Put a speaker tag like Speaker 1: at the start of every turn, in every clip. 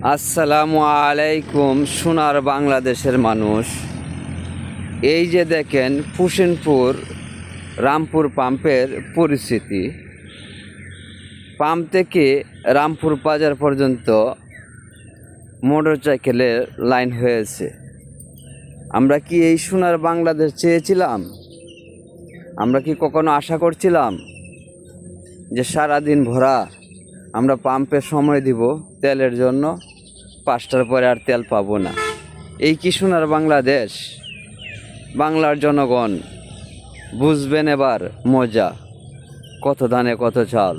Speaker 1: আসসালামু আলাইকুম সোনার বাংলাদেশের মানুষ। এই যে দেখেন হোসেনপুর রামপুর পাম্পের পরিস্থিতি। পাম্প থেকে রামপুর বাজার পর্যন্ত মোটরসাইকেলের লাইন হয়েছে। আমরা কি এই সোনার বাংলাদেশ চেয়েছিলাম? আমরা কি কখনো আশা করছিলাম যে সারাদিন ভরা আমরা পাম্পে সময় দিব তেলের জন্য, 5টার পরে আর তেল পাবো না? এই কি সোনার বাংলাদেশ? বাংলার জনগণ বুঝবেন এবার মজা, কত ধানে কত চাল।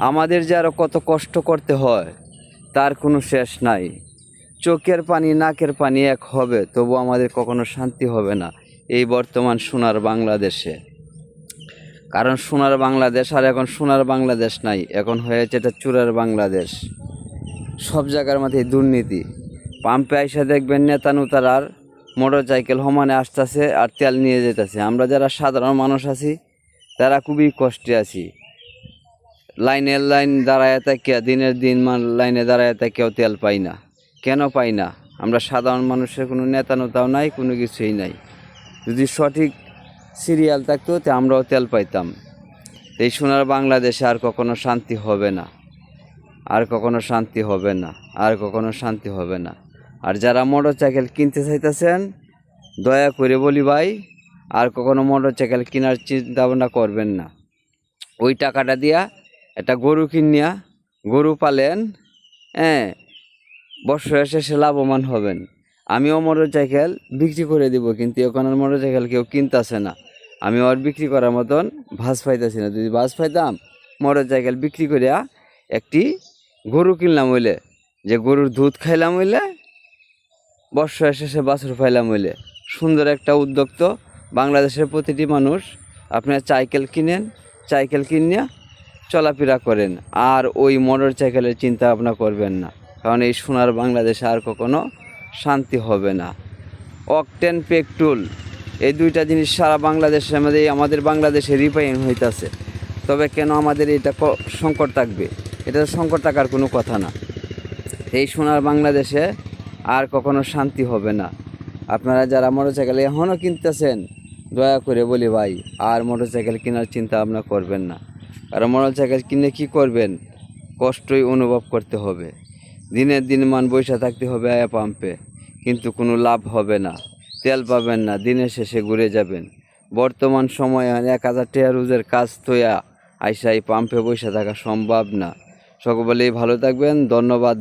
Speaker 1: আমাদের যে আরও কত কষ্ট করতে হয় তার কোনো শেষ নাই। চোখের পানি নাকের পানি এক হবে, তবু আমাদের কখনো শান্তি হবে না এই বর্তমান সোনার বাংলাদেশে। কারণ সোনার বাংলাদেশ আর এখন সোনার বাংলাদেশ নাই, এখন হয়েছে এটা চুরার বাংলাদেশ। সব জায়গার মধ্যে দুর্নীতি। পাম্পে আইসা দেখবেন নেতা নেতারার মোটরসাইকেল সমানে আসতেছে আর তেল নিয়ে যেতেছে। আমরা যারা সাধারণ মানুষ আছি তারা খুবই কষ্টে আছি। লাইন দাঁড়ায় থাকিয়া দিনের দিন লাইনে দাঁড়ায় থাকিয়াও তেল পাই না। কেন পাই না? আমরা সাধারণ মানুষের কোনো নেতা নেতাও নাই, কোনো কিছুই নাই। যদি সঠিক সিরিয়াল থাকতো তো আমরাও তেল পাইতাম। এই সোনার বাংলাদেশে আর কখনো শান্তি হবে না, আর কখনো শান্তি হবে না, আর কখনো শান্তি হবে না। আর যারা মোটরসাইকেল কিনতে চাইতেছেন, দয়া করে বলি ভাই, আর কখনো মোটরসাইকেল কেনার চিন্তা ভাবনা করবেন না। ওই টাকাটা দিয়া একটা গরু কিনিয়া গরু পালেন, বছরের শেষে লাভবান হবেন। আমিও মোটরসাইকেল বিক্রি করে দিব, কিন্তু এখন আর মোটরসাইকেল কেউ কিনতেছে না। আমি আর বিক্রি করার মতন ভাস পাইতেছি না। যদি ভাস পাইতাম মোটরসাইকেল বিক্রি করিয়া একটি গরু কিনলাম হইলে, যে গরুর দুধ খাইলাম হইলে, বর্ষার শেষে বাছুর পাইলাম হইলে। সুন্দর একটা উদ্যোগ। তো বাংলাদেশের প্রতিটি মানুষ আপনার সাইকেল কিনেন, সাইকেল কিনিয়া চলাফেরা করেন, আর ওই মোটরসাইকেলের চিন্তা ভাবনা করবেন না। কারণ এই সোনার বাংলাদেশে আর কখনো শান্তি হবে না। অকটেন পেট্রোল এই দুইটা জিনিস সারা বাংলাদেশের মধ্যে, আমাদের বাংলাদেশে রিফাইন হইতেছে। তবে কেন আমাদের এটা সংকট থাকবে? এটা তো সংকট থাকার কোনো কথা না। এই সোনার বাংলাদেশে আর কখনো শান্তি হবে না। আপনারা যারা মোটরসাইকেল এখনও কিনতেছেন, দয়া করে বলি ভাই, আর মোটরসাইকেল কেনার চিন্তা ভাবনা করবেন না। কারণ মোটরসাইকেল কিনে কী করবেন? কষ্টই অনুভব করতে হবে। দিনের দিন বসে থাকতে হবে আয়া পাম্পে, কিন্তু কোনো লাভ হবে না, তেল পাবেন না, দিনের শেষে ঘুরে যাবেন। বর্তমান সময়ে 1000 টাকা রোজের কাজ তোয়া আইসা এই পাম্পে বসে থাকা সম্ভব না। সকলেই ভালো থাকবেন, ধন্যবাদ।